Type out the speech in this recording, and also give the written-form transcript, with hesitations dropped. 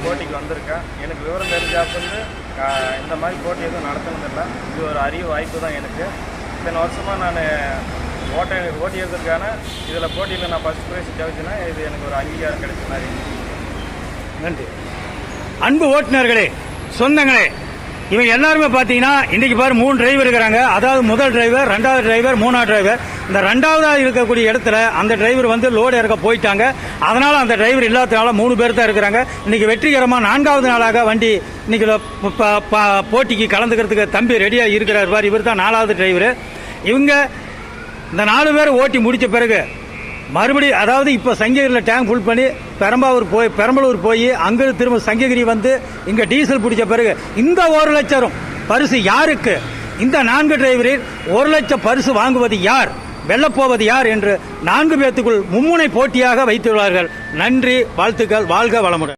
போட்டிக்கு வந்திருக்கேன். எனக்கு விவரம் தெரிஞ்சாப்பிருந்து இந்த மாதிரி போட்டி எதுவும் நடத்தினதில்லை. இது ஒரு அரிய வாய்ப்பு தான் எனக்கு. இத்தனை வருஷமாக நான் ஓட்டியதற்கான இதில் போட்டியில் நான் ஃபஸ்ட் ப்ரைஸ் கிடைச்சுன்னா இது எனக்கு ஒரு அங்கீகாரம் கிடைச்ச மாதிரி. நன்றி. அன்பு ஓட்டுநர்களே, சொந்தங்களே, இவங்க எல்லாருமே பார்த்தீங்கன்னா இன்றைக்கி பாரு 3 டிரைவர் இருக்கிறாங்க. அதாவது முதல் டிரைவர், 2வது டிரைவர், 3வது டிரைவர். இந்த 2வதாக இருக்கக்கூடிய இடத்துல அந்த டிரைவர் வந்து லோடு இறக்க போயிட்டாங்க. அதனால் அந்த டிரைவர் இல்லாததுனால 3 பேர் தான் இருக்கிறாங்க. இன்றைக்கி வெற்றிகரமாக 4வது நாளாக வண்டி இன்றைக்கி போட்டிக்கு கலந்துக்கிறதுக்கு தம்பி ரெடியாக இருக்கிறார் பார். இவர் தான் 4வது டிரைவர். இவங்க இந்த 4 பேர் ஓட்டி முடித்த பிறகு மறுபடியும் அதாவது இப்போ சங்ககிரியில் டேங்க் ஃபுல் பண்ணி பெரம்பலூர் போய் அங்கே திரும்ப சங்ககிரி வந்து இங்கே டீசல் பிடிச்ச பிறகு இந்த 1 லட்சம் பரிசு யாருக்கு? இந்த 4 டிரைவரில் 1 லட்சம் பரிசு வாங்குவது யார், வெல்லப்போவது யார் என்று 4 பேத்துக்குள் மும்முனை போட்டியாக வைத்துள்ளார்கள். நன்றி, வாழ்த்துக்கள், வாழ்க வளமுடன்.